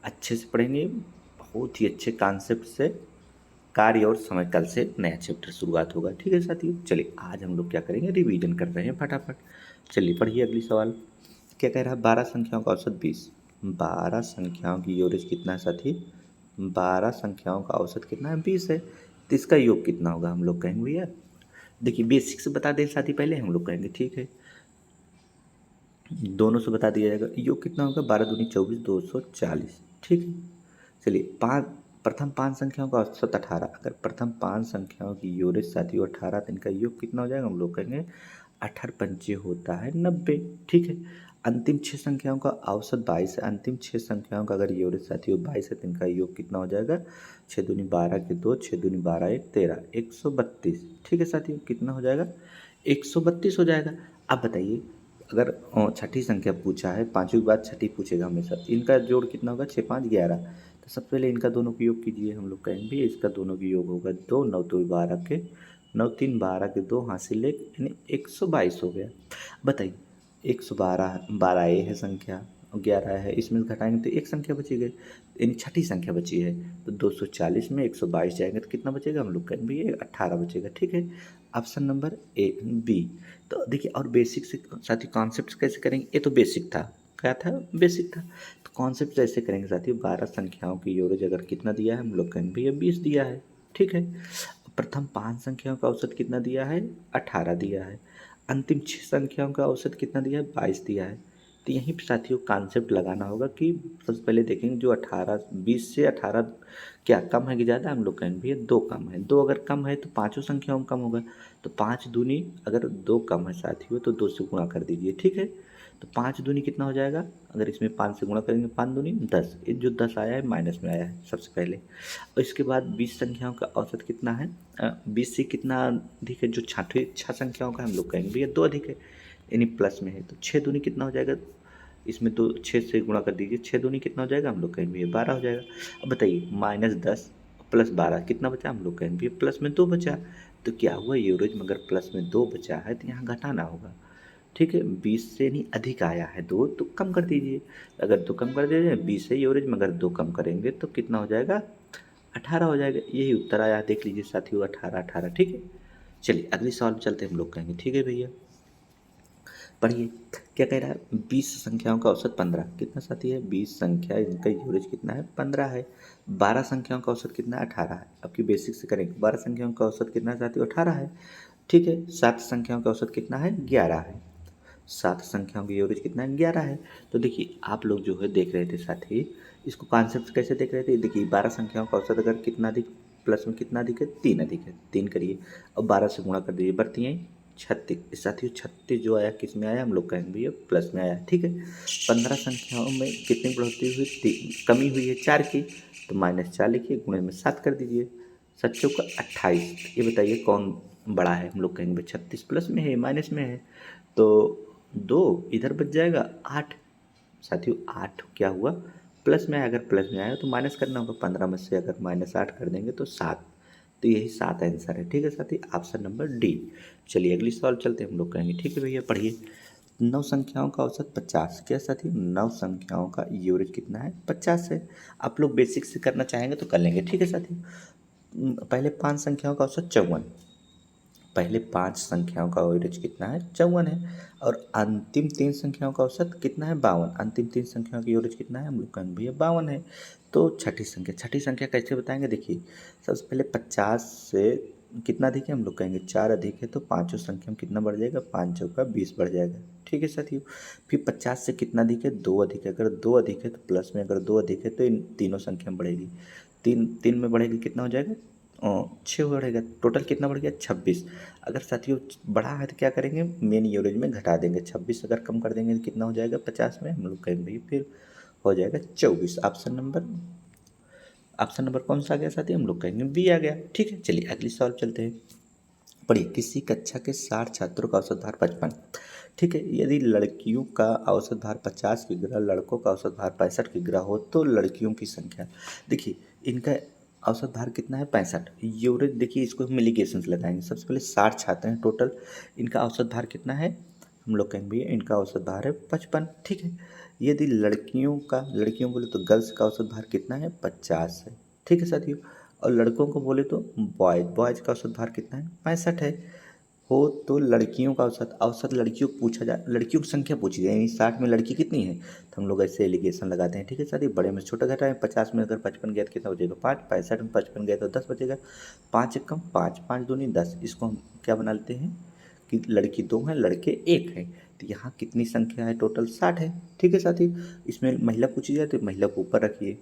अच्छे से पढ़ेंगे, बहुत ही अच्छे कॉन्सेप्ट से। कार्य और समय कल से नया चैप्टर शुरुआत होगा। ठीक है साथियों, चलिए आज हम लोग क्या करेंगे, रिवीजन कर रहे हैं फटाफट। चलिए पढ़िए अगली सवाल, क्या कह रहा है, 12 संख्याओं का औसत 20, 12 संख्याओं की एवरेज कितना है साथी, 12 संख्याओं का औसत कितना है 20 है, तो इसका योग कितना होगा, हम लोग कहेंगे भैया, देखिए बेसिक से बता दें साथी, पहले हम लोग कहेंगे ठीक है, दोनों से बता दिया जाएगा, योग कितना होगा 12 दूनी 24 240। ठीक है, चलिए प्रथम 5 संख्याओं का औसत 18, अगर प्रथम 5 संख्याओं की यूरेज साथियों 18, तो इनका योग कितना हो जाएगा, हम लोग कहेंगे 18 पंचे होता है 90। ठीक है, अंतिम 6 संख्याओं का औसत 22 है, अंतिम 6 संख्याओं का अगर यूरेज साथियों 22 है तो इनका योग कितना हो जाएगा, 6 दूनी 12 के 2, 6 दूनी 12 1 13, 132। ठीक है साथियों, कितना हो जाएगा 132 हो जाएगा। अब बताइए, अगर छठी संख्या पूछा है, पाँचवीं के बाद छठी पूछेगा हमेशा, इनका जोड़ कितना होगा 6 5 11, तो सबसे पहले इनका दोनों का योग कीजिए। हम लोग कहेंगे भी इसका दोनों का योग होगा 2, 9 2 12 के, 9 3 12 के 2 हासिल 1 यानी 122 हो गया। बताइए 112, 12 ये है संख्या और 11 है, इसमें से घटाएंगे तो एक संख्या बची गई, यानी छठी संख्या बची है। तो 240 में 122 जाएंगे तो कितना बचेगा? हम लोग कहेंगे ये 18 बचेगा। ठीक है, ऑप्शन नंबर ए बी। तो देखिए और बेसिक से साथ ही कॉन्सेप्ट कैसे करेंगे, ये तो बेसिक था, क्या था? बेसिक था। तो कॉन्सेप्ट ऐसे करेंगे साथियों, 12 संख्याओं की एवरेज अगर कितना दिया है, हम लोग कहेंगे भैया 20 दिया है। ठीक है, प्रथम 5 संख्याओं का औसत कितना दिया है? 18 दिया है। अंतिम 6 संख्याओं का औसत कितना दिया है? 22 दिया है। तो यहीं पे साथियों कॉन्सेप्ट लगाना होगा कि सबसे पहले देखेंगे जो 18 20 से 18 क्या कम है कि ज़्यादा? हम लोग कहेंगे भैया 2 कम है। 2 अगर कम है तो पाँचों संख्याओं में कम होगा। तो 5 दूनी अगर 2 कम है साथियों तो 2 से गुणा कर दीजिए। ठीक है, तो 5 दूनी कितना हो जाएगा? अगर इसमें 5 से गुणा करेंगे 5 दूनी 10, ये जो 10 आया है माइनस में आया है सबसे पहले। और इसके बाद 20 संख्याओं का औसत कितना है? 20 से कितना अधिक है? जो छठी 6 संख्याओं का हम लोग कहेंगे भैया 2 अधिक है, यानी प्लस में है। तो 6 दूनी कितना हो जाएगा? इसमें तो 6 से गुणा कर दीजिए, 6 दूनी कितना हो जाएगा? हम लोग कहेंगे भैया 12 हो जाएगा। अब बताइए -10 प्लस 12 कितना बचा? हम लोग कहेंगे भैया प्लस में 2 बचा। तो क्या हुआ? एवरेज में अगर प्लस में 2 बचा है तो यहाँ घटाना होगा। ठीक है, 20 से नहीं अधिक आया है 2 तो कम कर दीजिए। अगर 2 कम कर दीजिए 20 है एवरेज में, अगर 2 कम करेंगे तो कितना हो जाएगा? 18 हो जाएगा। यही उत्तर आया, देख लीजिए साथियों 18 18। ठीक है, चलिए अगली सवाल में चलते हम लोग कहेंगे। ठीक है भैया, पढ़िए क्या कह रहा है? 20 संख्याओं का औसत 15 कितना साथी है? 20 संख्या इनका एवरेज कितना है? 15 है। 12 संख्याओं का औसत कितना है? 18 है। आपकी बेसिक से करेंगे, 12 संख्याओं का औसत कितना है साथियों? 18 है। ठीक है, 7 संख्याओं का औसत कितना है? 11 है। 7 संख्याओं की एवरेज कितना है? 11 है। तो देखिए आप लोग जो है देख रहे थे साथी, इसको कॉन्सेप्ट कैसे देख रहे थे? देखिए 12 संख्याओं का औसत अगर कितना अधिक, प्लस में कितना अधिक है? 3 अधिक है, 3 करिए और 12 से गुणा कर दीजिए, बढ़ती हैं 36। साथियों 36 जो आया किस में आया? हम लोग कहेंगे भैया प्लस में आया। ठीक है, 15 संख्याओं में कितनी बढ़ोतरी हुई? कमी हुई है 4 की, तो -4 लिखिए, गुणे में 7 कर दीजिए, 7 चौका 28। ये बताइए कौन बड़ा है? हम लोग कहेंगे भाई 36 प्लस में है, माइनस में है। तो 2 इधर बच जाएगा 8। साथियों 8 क्या हुआ? प्लस में आया, अगर प्लस में आया तो माइनस करना होगा, 15 में से अगर -8 कर देंगे तो 7। तो यही 7 आंसर है। ठीक है साथी, ऑप्शन नंबर डी। चलिए अगली सवाल चलते हैं हम लोग कहेंगे। ठीक है भैया, पढ़िए 9 संख्याओं का औसत 50। क्या साथी? 9 संख्याओं का एवरेज कितना है? 50 है। आप लोग बेसिक से करना चाहेंगे तो कर लेंगे। ठीक है साथी, पहले 5 संख्याओं का औसत 54, पहले 5 संख्याओं का एवरेज कितना है? 54 है। और अंतिम 3 संख्याओं का औसत कितना है? 52। अंतिम 3 संख्याओं की एवरेज कितना है? हम लोग कहेंगे भैया 52 है। तो छठी संख्या कैसे बताएंगे? देखिए सबसे पहले 50 से कितना अधिक है? हम लोग कहेंगे 4 अधिक है, तो पाँचों संख्या में कितना बढ़ जाएगा? 5 चौका 20 बढ़ जाएगा। ठीक है साथियों, फिर 50 से कितना अधिक है? 2 अधिक है। अगर 2 अधिक है तो प्लस में, अगर 2 अधिक है तो इन तीनों संख्या में बढ़ेगी। 3 में बढ़ेगी, कितना हो जाएगा? 6 बढ़ेगा। टोटल कितना बढ़ गया? 26। अगर साथियों बढ़ा है तो क्या करेंगे? मेन एवरेज में घटा देंगे। 26 अगर कम कर देंगे तो कितना हो जाएगा? 50 में। हम लोग कहेंगे भाई फिर हो जाएगा 24। ऑप्शन नंबर कौन सा आ गया साथी? हम लोग कहेंगे बी आ गया। ठीक है, चलिए अगली सवाल चलते हैं। पढ़िए किसी कक्षा के 60 छात्रों का औसत भार 55। ठीक है, यदि लड़कियों का औसत भार 50 किग्रा, लड़कों का औसत भार 65 किग्रा हो तो लड़कियों की संख्या। देखिए इनका औसत भार कितना है? 65। एवरेज देखिए इसको हम मिलीगेशन से लगाएंगे। सबसे पहले 60 छात्र हैं टोटल, इनका औसत भार कितना है? हम लोग कहेंगे भैया इनका औसत भार है 55। ठीक है, यदि लड़कियों बोले तो गर्ल्स का औसत भार कितना है? 50 है। ठीक है साथियों, और लड़कों को बोले तो बॉयज़ का औसत भार कितना है? 65 है। हो तो लड़कियों का औसत लड़कियों को पूछा जाए, लड़कियों की संख्या पूछी जाए, यानी 60 में लड़की कितनी है? तो हम लोग ऐसे एलिगेशन लगाते हैं। ठीक है साथी, बड़े में छोटा घटाएं, 50 में अगर 55 गया तो कितना बचेगा? 5। 65 में 55 गया तो 10 बचेगा। 5 एक कम 5, 5 दूनी 10। इसको हम क्या बना लेते हैं कि लड़की 2 हैं, लड़के 1 हैं। तो यहाँ कितनी संख्या है? टोटल 60 है। ठीक है साथी, इसमें महिला पूछी जाए तो महिला को ऊपर रखिए।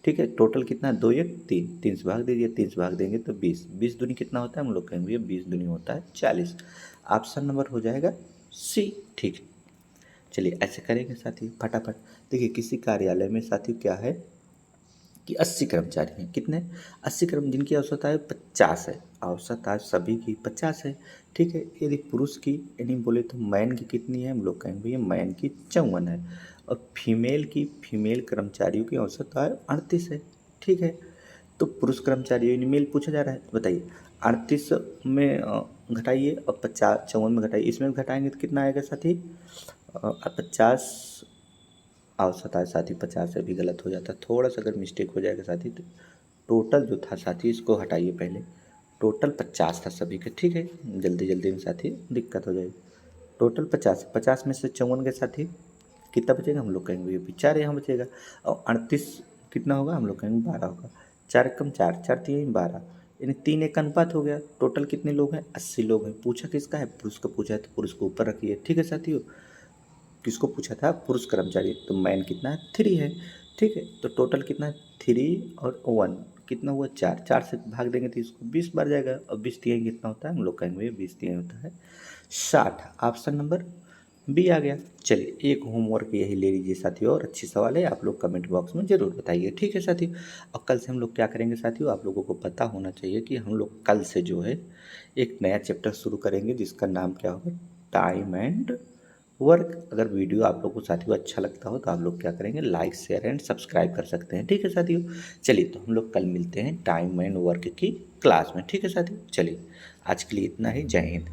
ठीक है, टोटल कितना है? 2 1 3, 3 से भाग दीजिए, 3 से भाग देंगे तो 20। 20 दूनी कितना होता है? हम लोग कहेंगे 20 दूनी होता है 40। ऑप्शन नंबर हो जाएगा सी। ठीक है, चलिए ऐसे करेंगे साथी फटाफट। देखिए किसी कार्यालय में साथी क्या है कि 80 कर्मचारी हैं। कितने? 80 जिनकी औसत आय 50 है। औसत आय सभी की 50 है। ठीक है, यदि पुरुष की यानी बोले तो मैन की कितनी है? हम लोग कहेंगे भैया मैन की 54 है। और फीमेल कर्मचारियों की औसत आय 38 है। ठीक है। तो पुरुष कर्मचारी यानी मेल पूछा जा रहा है, तो बताइए 38 में घटाइए और 54 में घटाइए, इसमें घटाएंगे तो कितना आएगा साथी? 50 औसत आए साथी, 50 से भी गलत हो जाता, थोड़ा सा अगर मिस्टेक हो जाएगा साथी तो टोटल जो था साथी इसको हटाइए पहले, टोटल 50 था सभी का, ठीक है। जल्दी जल्दी में साथी दिक्कत हो जाएगी। टोटल 50 में से 54 के साथी कितना बचेगा? हम लोग कहेंगे ये 4 यहाँ बचेगा। और 38 कितना होगा? हम लोग कहेंगे 12 होगा। 4 कम 4, 4 3 12, यानी 3 एक अनुपात हो गया। टोटल कितने लोग हैं? 80 लोग हैं। पूछा किसका है? पुरुष का पूछा है, तो पुरुष को ऊपर रखिए, ठीक है साथियों। किसको पूछा था? पुरुष कर्मचारी, तो मैन कितना है? 3 है, ठीक है। तो टोटल कितना है? 3 और 1 कितना हुआ? 4, 4 से भाग देंगे तो इसको 20 बार जाएगा, और 20 तिहाई कितना होता है? हम लोग कहेंगे 20 तिहाई होता है 60। ऑप्शन नंबर बी आ गया। चलिए एक होमवर्क यही ले लीजिए साथियों, और अच्छी सवाल है, आप लोग कमेंट बॉक्स में ज़रूर बताइए, ठीक है साथियों। और कल से हम लोग क्या करेंगे साथियों? आप लोगों को पता होना चाहिए कि हम लोग कल से जो है एक नया चैप्टर शुरू करेंगे, जिसका नाम क्या होगा? Time and work. अगर वीडियो आप लोग को साथियों अच्छा लगता हो तो आप लोग क्या करेंगे? लाइक शेयर एंड सब्सक्राइब कर सकते हैं, ठीक है साथियों। चलिए तो हम लोग कल मिलते हैं टाइम एंड वर्क की क्लास में, ठीक है साथियों। चलिए आज के लिए इतना ही, जय हिंद।